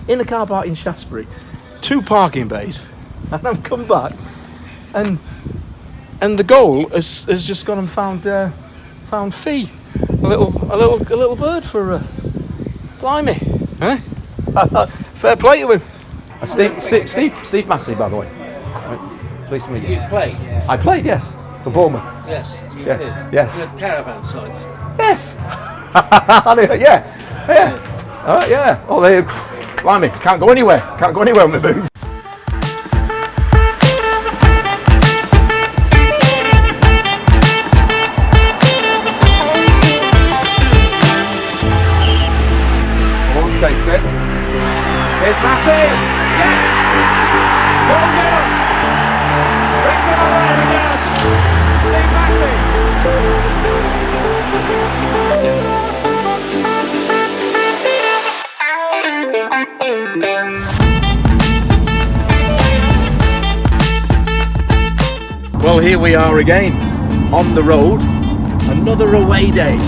in a car park in Shaftesbury, 2 parking bays, and I've come back, and the goal has just gone and found Fee, a little bird for blimey, eh? Fair play to him. Steve Massey, by the way. Right. Pleased to meet you. You played? I played, yes, for Bournemouth. Yes, you Yeah. did. Yes. You had caravan sites. Yes. yeah. All right, yeah. Oh, they, blimey, can't go anywhere. Can't go anywhere with my boots. Takes it. Here's Massey. Yes! Go and get him. Brings him alive again. Steve Massey. Well, here we are again on the road. Another away day.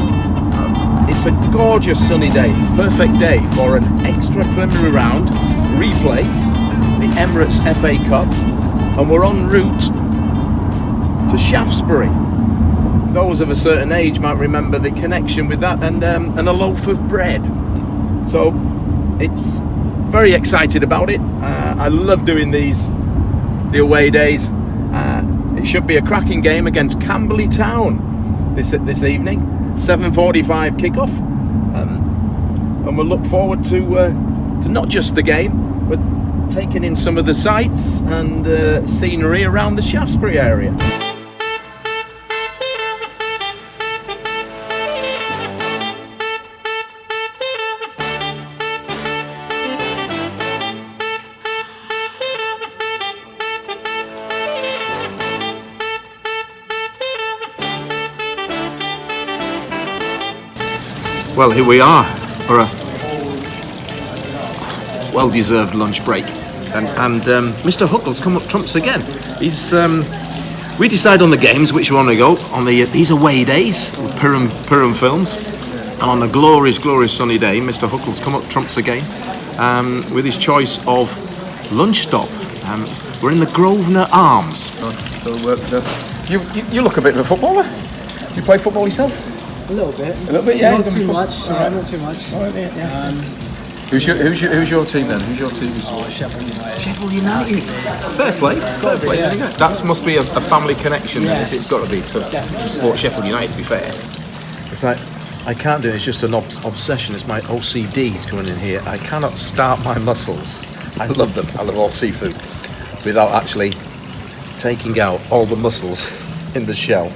It's a gorgeous sunny day, perfect day for an extra preliminary round, replay, the Emirates FA Cup, and we're en route to Shaftesbury. Those of a certain age might remember the connection with that and a loaf of bread. So it's very excited about it. I love doing the away days. It should be a cracking game against Camberley Town this evening. 7:45 kickoff, and we'll look forward to not just the game, but taking in some of the sights and scenery around the Shaftesbury area. Well, here we are for a well-deserved lunch break, and Mr. Huckle's come up trumps again. He's we decide on the games which we want to go on these away days with Piran Films, and on a glorious sunny day, Mr. Huckle's come up trumps again with his choice of lunch stop. We're in the Grosvenor Arms. You look a bit of a footballer. You play football yourself? A little bit. A little bit, yeah. Not too much. Not too much. All right, yeah. Who's your team then? Who's your team? Sheffield United. Sheffield United. Fair play. It's got to be. Yeah. That must be a family connection. Yes. It's got to be to support Sheffield United. To be fair, it's like I can't do it. It's just an obsession. It's my OCD's coming in here. I cannot start my mussels. I love them. I love all seafood without actually taking out all the mussels in the shell.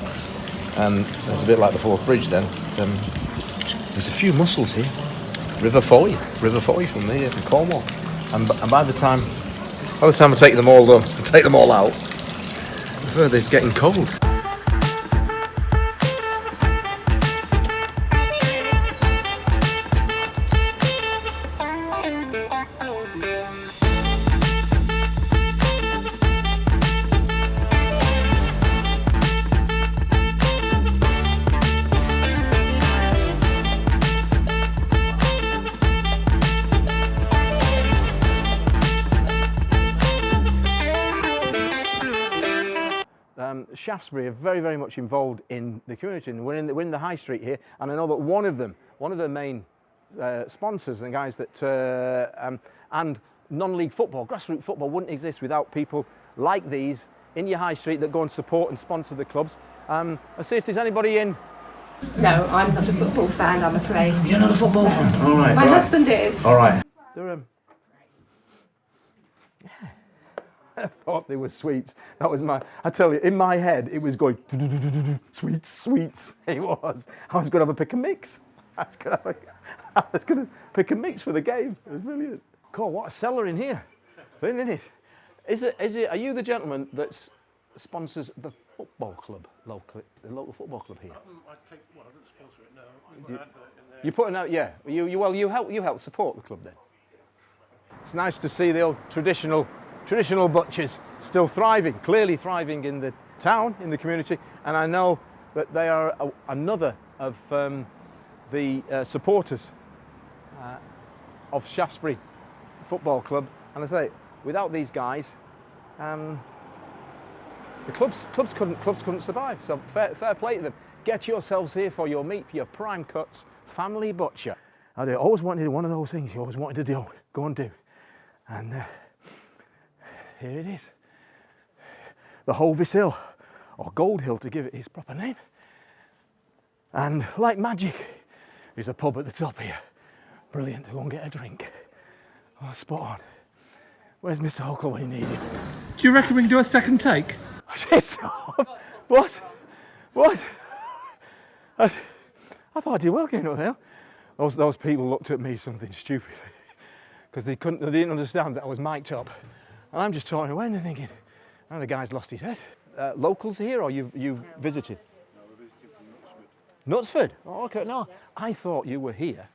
And it's a bit like the Forth Bridge then. There's a few mussels here. River Foy from there, from Cornwall. And by the time I take them all out, the further it's getting cold. Shaftesbury are very, very much involved in the community, and we're in the high street here, and I know that one of the main sponsors and guys that and non-league football, grassroots football wouldn't exist without people like these in your high street that go and support and sponsor the clubs. Let's see if there's anybody in. No, I'm not a football fan, I'm afraid. You're not a football fan? All right. My husband is. All right. I thought they were sweets. That was I tell you, in my head, it was going, sweets. It was. I was going to have a pick and mix. I was going to pick and mix for the game. It was brilliant. Cool, what a cellar in here. Isn't it? Is it, are you the gentleman that sponsors the football club locally, the local football club here? I don't sponsor it, no. We put an advert in there. You put it out, yeah. You help support the club then. It's nice to see the old traditional butchers still thriving, clearly thriving in the town, in the community, and I know that they are another of the supporters of Shaftesbury football club, and I say, without these guys, the clubs couldn't survive. So fair play to them. Get yourselves here for your meat, for your prime cuts, family butcher. I always wanted one of those things you always wanted to do, go and do, and here it is. The Hovis Hill, or Gold Hill to give it its proper name. And like magic, there's a pub at the top here. Brilliant to go and get a drink. Oh, spot on. Where's Mr. Huckle when you need him? Do you reckon we can do a second take? What? I thought I did well getting up there. Those people looked at me something stupidly because they didn't understand that I was mic'd up. And I'm just talking away and they're thinking, oh, the guy's lost his head. Locals here, or you visited? No, we're visiting from Knutsford. Knutsford? Oh, okay. No, I thought you were here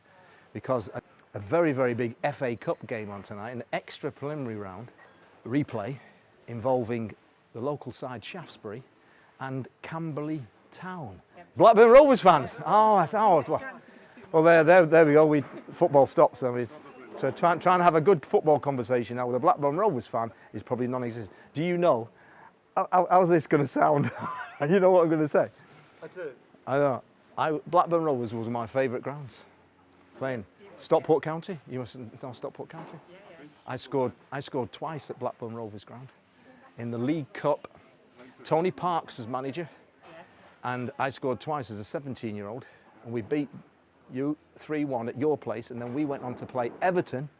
because a very, very big FA Cup game on tonight, an extra preliminary round replay involving the local side Shaftesbury and Camberley Town. Blackburn Rovers fans. Oh, that's ours. Well, there we go. Football stops. So trying to have a good football conversation now with a Blackburn Rovers fan is probably non-existent. Do you know? How's this going to sound? You know what I'm going to say? I do. I know. Blackburn Rovers was my favourite grounds. Playing Stockport County. You must know Stockport County. I scored twice at Blackburn Rovers ground. In the League Cup, Tony Parks was manager, and I scored twice as a 17-year-old, and we beat you 3-1 at your place, and then we went on to play Everton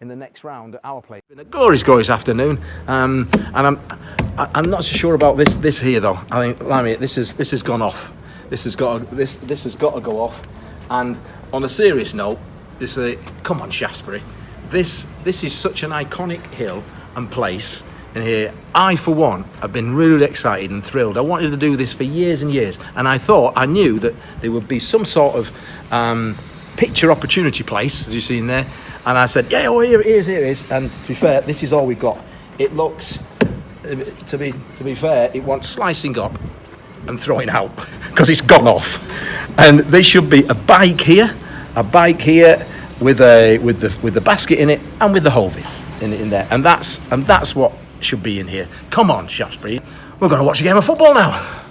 in the next round at our place. It's been a glorious afternoon, and I'm not so sure about this here though. I mean, this has gone off. This has got to go off. And on a serious note, come on, Shaftesbury. This is such an iconic hill and place. And here, I for one have been really excited and thrilled. I wanted to do this for years and years, and I knew that there would be some sort of picture opportunity place, as you see in there. And I said, yeah, oh, here it is. And to be fair, this is all we've got. It looks, to be fair, it wants slicing up and throwing out because it's gone off. And there should be a bike here with the basket in it and with the Hovis in there. And that's what should be in here. Come on, Shaftesbury. We're going to watch a game of football now.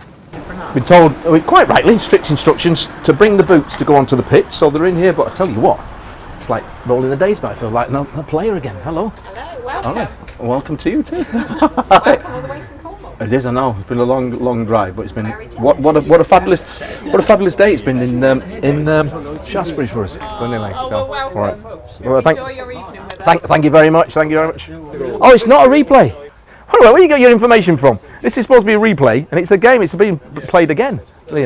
Been told, quite rightly, strict instructions to bring the boots to go onto the pitch, so they're in here. But I tell you what, it's like rolling the days back. I feel like a player again. Hello. Hello, welcome. All right. Welcome to you too. Welcome all the way from Cornwall. It is, I know. It's been a long drive, but it's been what a fabulous day it's been in Shaftesbury for us. So anyway, Well, welcome. all right. Well, Enjoy your evening with us. Thank you very much. Oh, it's not a replay. Where do you get your information from? This is supposed to be a replay, and it's the game. It's being played again. So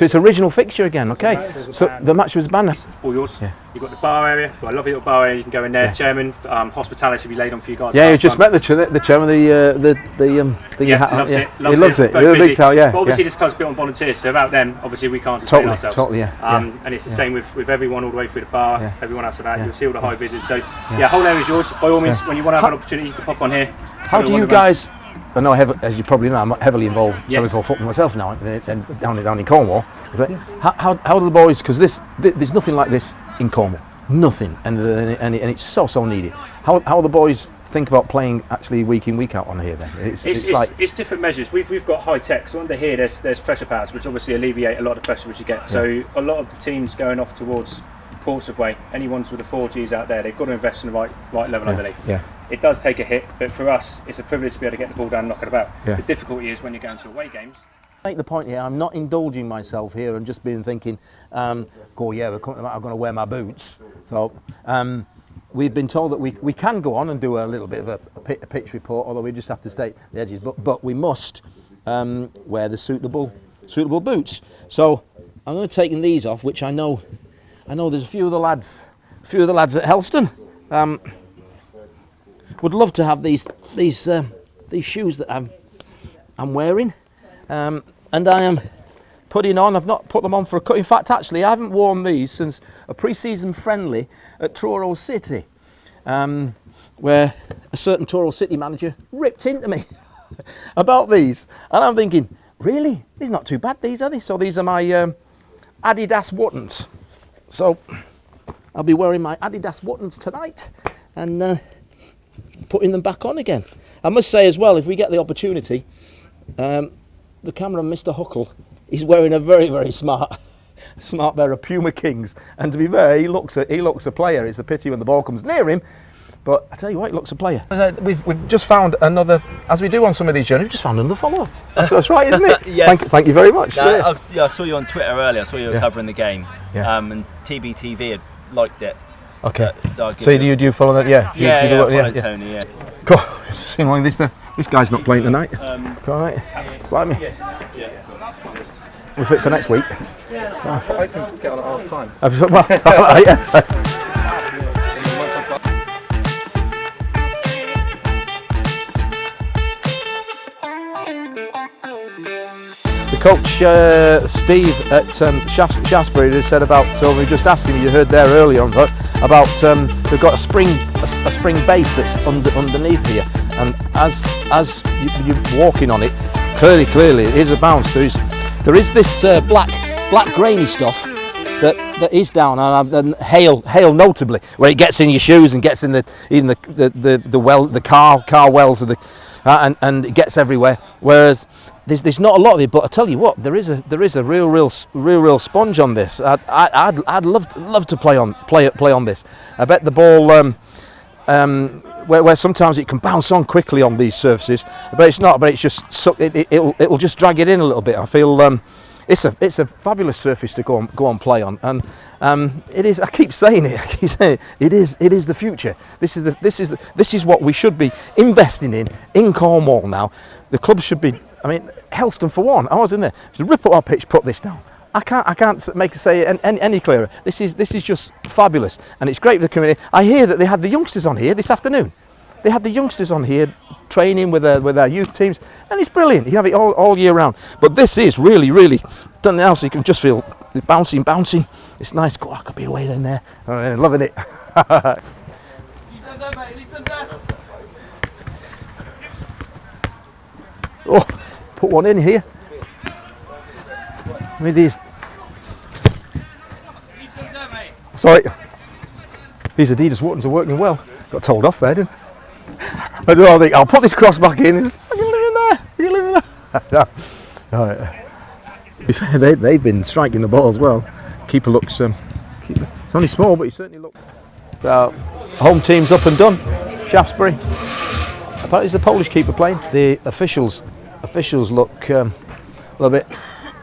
it's original fixture again. Okay. So the match was banned. All yours. Yeah. You've got the bar area. You've got a lovely little bar area. You can go in there. Yeah. Chairman, hospitality will be laid on for you guys. Yeah, you just met the chairman. The thing. Yeah, loves it. He loves it. Very The big towel. Yeah. But obviously, this club's built on volunteers. So without them, obviously, we can't sustain ourselves. Totally. Yeah. And it's the same with everyone all the way through the bar. Yeah. Everyone else of that. You'll see all the high visits. So whole area is yours. By all means, when you want to have an opportunity, you can pop on here. How do you guys? I know, as you probably know, I'm heavily involved in semi-pro football myself now, down in Cornwall. But how do the boys? Because there's nothing like this in Cornwall, nothing, and it's so needed. How the boys think about playing actually week in week out on here? Then it's different measures. We've got high tech. So under here, there's pressure pads, which obviously alleviate a lot of pressure which you get. So a lot of the teams going off towards Portsmouth way, anyone's with the 4Gs out there, they've got to invest in the right level underneath. Yeah. It does take a hit, but for us, it's a privilege to be able to get the ball down and knock it about. Yeah. The difficulty is when you're going to away games. Make the point here, I'm not indulging myself here and just being thinking, I'm going to wear my boots. So we've been told that we can go on and do a little bit of a pitch report, although we just have to stay the edges. But we must wear the suitable boots. So I'm going to take these off, which I know there's a few of the lads at Helston. Would love to have these shoes that I'm wearing, and I am putting on. I've not put them on for a cut. In fact, actually, I haven't worn these since a pre-season friendly at TRURO City, where a certain TRURO City manager ripped into me about these, and I'm thinking, really, these are not too bad. These are they? So these are my Adidas Wottons. So I'll be wearing my Adidas Wottons tonight. and putting them back on again. I must say as well, if we get the opportunity, the cameraman, Mr. Huckle, is wearing a very, very smart pair of Puma Kings, and to be fair, he looks a player. It's a pity when the ball comes near him, but I tell you what, he looks a player. We've just found another, as we do on some of these journeys, we've just found another follower. That's right, isn't it? Yes. Thank you very much. No, I saw you on Twitter earlier. I saw you were Yeah. covering the game, Yeah. and TBTV had liked it. Okay. So So do you follow that? Yeah. Yeah, You I do- followed Tony. Yeah. Cool. Seen one. This guy's not playing tonight. All right. Blimey. We're fit for next week. I hope to get on at half time. Well, yeah. The coach Steve at Shaftesbury has said about. So we were just asking you heard there earlier on about they've got a spring base that's underneath here, and as you're walking on it, clearly it is a bounce. There is this black grainy stuff that is down, and hail notably, where it gets in your shoes and gets in the car wells of the and it gets everywhere. Whereas there's not a lot of it, but I tell you what, there is a real sponge on this. I'd love to play on this. I bet the ball where sometimes it can bounce on quickly on these surfaces, but it's not. But it's just it'll just drag it in a little bit. I feel it's a fabulous surface to go on play on, and it is. I keep saying it. It is the future. This is what we should be investing in Cornwall now. The club should be. I mean, Helston for one. I was in there. Should rip up our pitch, put this down. I can't say it any clearer. This is just fabulous, and it's great for the community. I hear that they had the youngsters on here this afternoon. They had the youngsters on here training with their youth teams, and it's brilliant. You have it all year round. But this is really done now, so you can just feel the bouncing. It's nice. God, I could be away in there. I'm loving it. Oh, put one in here. With these. Sorry. These Adidas Wattons are working well. Got told off there, didn't I? I think I'll put this cross back in. You live in there. All right. To be fair, they've been striking the ball as well. Keeper looks. It's only small, but he certainly looks. Home team's up and done. Shaftesbury. Apparently, it's the Polish keeper playing. The officials look a little bit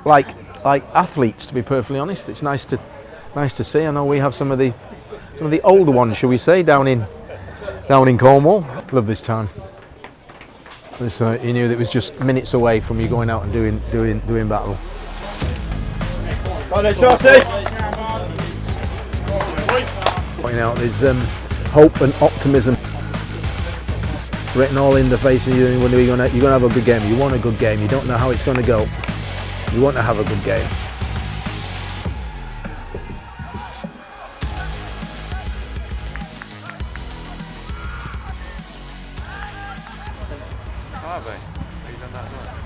like athletes, to be perfectly honest. It's nice to see. I know we have some of the older ones, shall we say, down in Cornwall. Love this town. You knew that it was just minutes away from you going out and doing battle. Come on, Chelsea! Pointing out there's hope and optimism written all in the face of you. When you're going to have a good game. You want a good game. You don't know how it's going to go. You want to have a good game.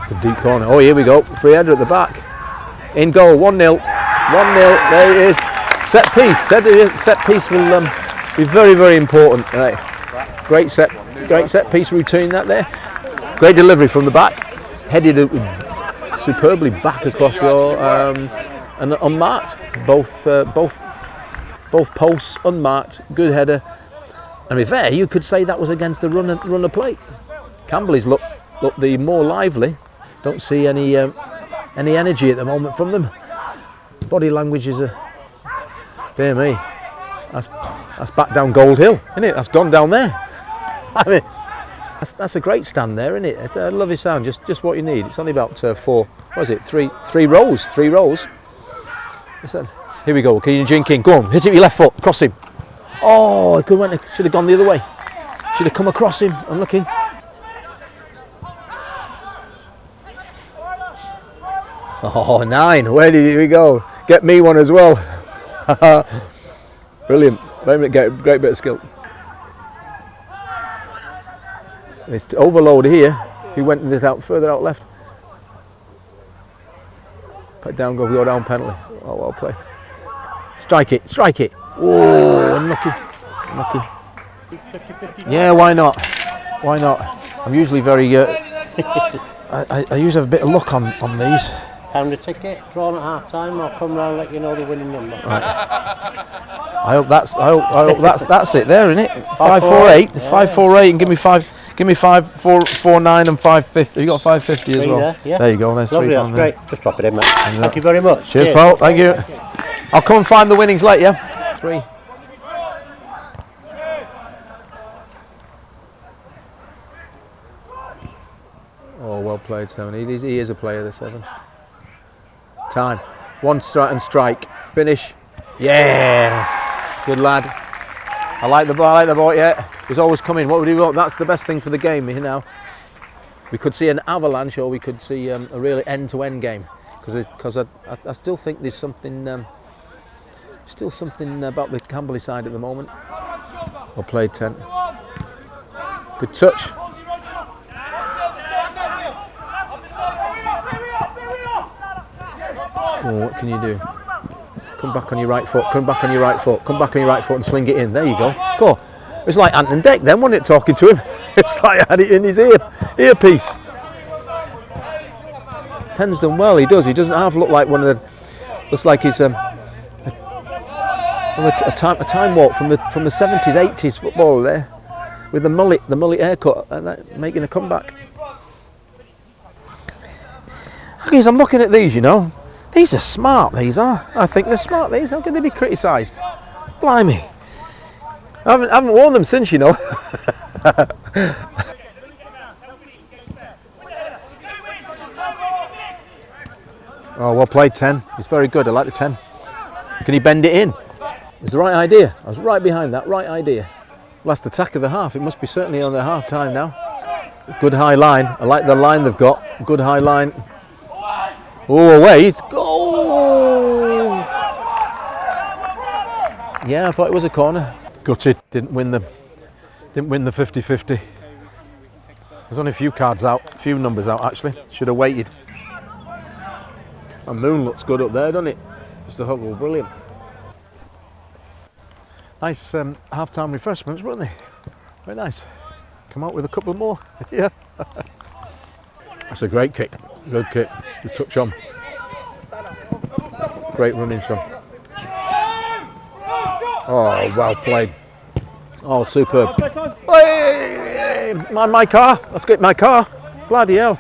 The deep corner. Oh, here we go. Free header at the back. In goal. 1-0. 1-0. There it is. Set piece. Set piece will be very, very important. Right. Great set piece routine that there. Great delivery from the back. Headed superbly back across your and unmarked. Both posts unmarked. Good header. And to be fair, you could say that was against the runner plate. Camberley's look the more lively. Don't see any energy at the moment from them. Body language is dear me. That's back down Gold Hill, isn't it? That's gone down there. I mean, that's a great stand there, isn't it? It's a lovely sound, just what you need. It's only about three rows. Listen, here we go. Can you jink in? Go on, hit it with your left foot, cross him. Oh, it should have gone the other way. Should have come across him. Unlucky. Oh, 9. Where did we go? Get me one as well. Brilliant. Great bit of skill. It's overload here. He went this out further out left. Put down, go down penalty. Oh, well played. Strike it. Oh, unlucky. Yeah, why not? Why not? I'm usually very. I usually have a bit of luck on these. Pound a ticket, drawn at half time, I'll come round and let you know the winning number. Right. I hope that's it there, isn't it? 548, 548, and give me 549 and 550. You got 550 as well. There you go. There's Lovely, £3 that's there. great. Just drop it in, mate. Thank you very much. Cheers, Paul. Thank you. I'll come and find the winnings later. 3. Oh, well played, 7. He is a player, the 7. Time. 1 strike and strike. Finish. Yes. Good lad. I like the ball. Yeah. He's always coming. What would he want? That's the best thing for the game, you know. We could see an avalanche, or we could see a really end-to-end game. Because I still think there's something. Still something about the Camberley side at the moment. Well played, 10. Good touch. Oh, what can you do? Come back on your right foot, come back on your right foot, come back on your right foot and sling it in. There you go. Go. It was like Ant and Dec then, wasn't it, talking to him? It's like he had it in his earpiece. 10's done well, he does. He doesn't half look like one of the... Looks like he's a time walk from the 70s, 80s footballer there. With the mullet haircut, and that, making a comeback. I'm looking at these, you know. These are smart, these are. I think they're smart, these. How can they be criticised? Blimey. I haven't worn them since, you know. Oh, well played, 10. He's very good. I like the 10. Can he bend it in? It was the right idea. I was right behind that. Right idea. Last attack of the half. It must be certainly on the half time now. Good high line. I like the line they've got. Good high line. Oh, away. It's goal! Yeah, I thought it was a corner. Gutted. Didn't win the 50-50. There's only a few cards out. A few numbers out, actually. Should have waited. And moon looks good up there, doesn't it? Just a whole brilliant. Nice half-time refreshments, weren't they? Very nice. Come out with a couple more. Yeah. That's a great kick. Good kick. Good touch on. Great running, son. Oh, well played. Oh, superb. Hey, my car. Let's get my car. Bloody hell.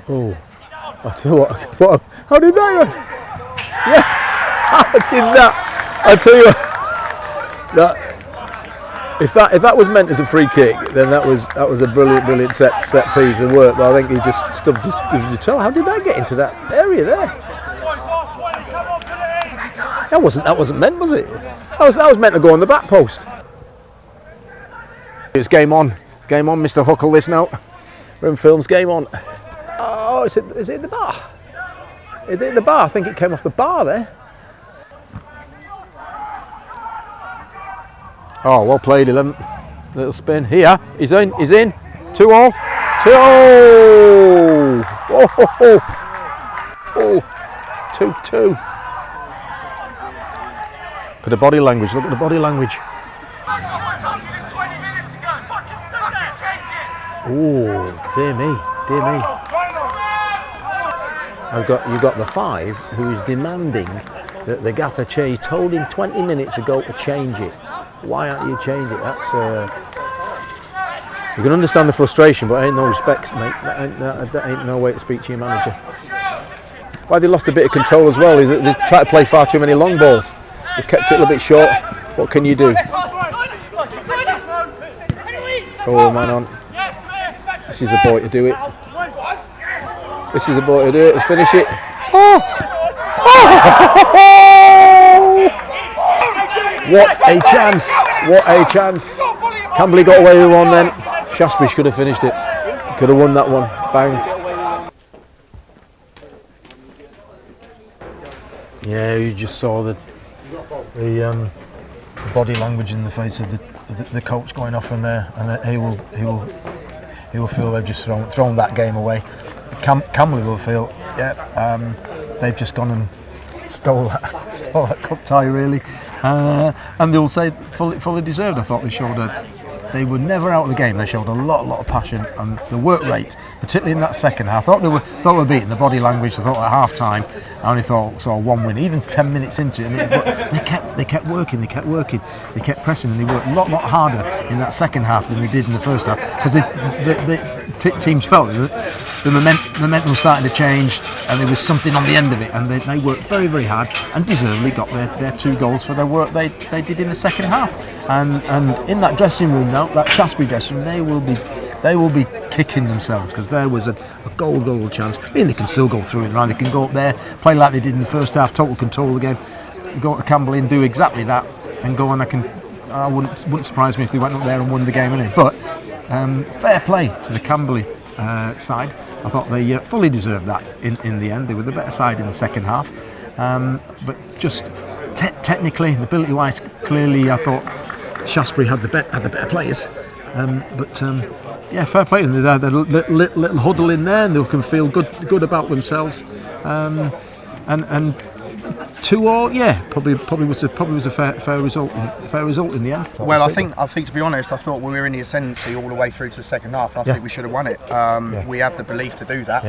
Oh, I tell you what, how did that? Yeah, how did that? I tell you what, if that was meant as a free kick, then that was a brilliant set piece of work. But I think he just stubbed his toe. How did that get into that area there? That wasn't meant, was it? That was meant to go on the back post. It's game on. It's game on, Mr. Huckle. This now. Piran Films, game on. Oh, is it the bar? Is it the bar? I think it came off the bar there. Oh, well played, 11. Little spin. Here, he's in. 2-all. 2-all. Oh. 2-2. Look at the body language. Look at the body language. Oh, dear me. You've got the 5 who's demanding that the gaffer change. Told him 20 minutes ago to change it. Why aren't you changing it? That's you can understand the frustration, but ain't no respect, mate. That ain't no way to speak to your manager. Why they lost a bit of control as well is that they tried to play far too many long balls. They kept it a little bit short. What can you do? Oh, man on. This is the boy to do it. This is the boy to do it and finish it. Oh! What a chance! What a chance! Camberley got away with one then. Shaftesbury could have finished it. Could have won that one. Bang. Yeah, you just saw the body language in the face of the coach going off from there, and he will feel they've just thrown that game away. Camberley will feel, they've just gone and stole stole that cup tie really, and they'll say fully deserved. I thought they showed they were never out of the game. They showed a lot of passion, and the work rate, particularly in that second half. I thought they were beaten. The body language. I thought at half time, I only saw one win, even 10 minutes into it. But they kept working. They kept pressing, and they worked a lot harder in that second half than they did in the first half, because the teams felt the momentum was starting to change, and there was something on the end of it, and they worked very hard and deservedly got their 2 goals for their work they did in the second half. And in that dressing room now, that Shaftesbury dressing room, they will be kicking themselves, because there was a goal chance. I mean, they can still go through it, right? They can go up there, play like they did in the first half, total control of the game, go to Camberley and do exactly that, and go on. I wouldn't surprise me if they went up there and won the game anyway. But fair play to the Camberley side. I thought they fully deserved that in the end. They were the better side in the second half, but just technically and ability-wise, clearly I thought Shaftesbury had the better players. Fair play. And they had a little huddle in there, and they can feel good about themselves. And 2-2, probably was a fair result in the end. Well, I think to be honest, I thought we were in the ascendancy all the way through to the second half. I think we should have won it. We have the belief to do that.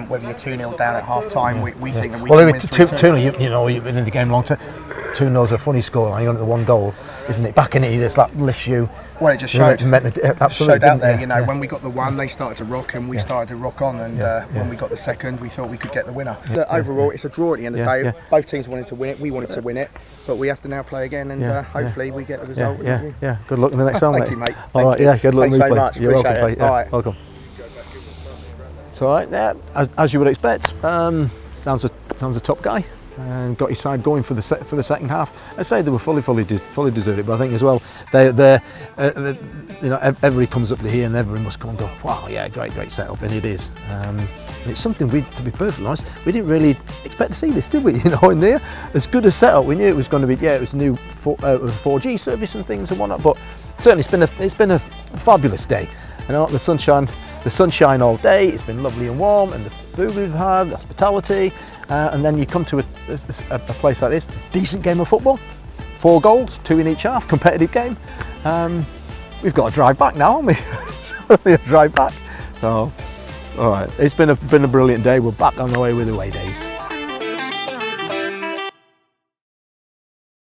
Whether you're 2-0 down at half time, we think that we can win 3-2. 2-0, you've been in the game long time. 2-0 is a funny score. You're on at the 1 goal, isn't it? Back in it, that lifts you. Well, it just showed. Absolutely showed out there. When we got the 1, they started to rock, and we started to rock on. And when we got the 2nd, we thought we could get the winner. Overall, it's a draw at the end of the day. Both teams wanted to win it. We wanted to win it, but we have to now play again, and hopefully we get the result. Yeah. Good luck in the next round, Thank you, mate. All right. Yeah. Good luck. Thanks very much. You're Appreciate welcome, it. All right. Welcome. It's all right. Yeah. As you would expect, sounds a top guy. And got his side going for the second half. I say they were fully deserved it, but I think as well everybody comes up to here and everybody must go and go, wow, yeah, great setup, and it is. And it's something to be perfectly honest, we didn't really expect to see this, did we? In there, as good a setup, we knew it was going to be. Yeah, it was a new 4G service and things and whatnot, but certainly it's been a fabulous day. And the sunshine all day. It's been lovely and warm, and the food we've had, the hospitality. And then you come to a place like this, decent game of football, 4 goals, 2 in each half, competitive game. We've got to drive back now, haven't we? Drive back. So, all right, it's been a brilliant day. We're back on the way with Awaydays.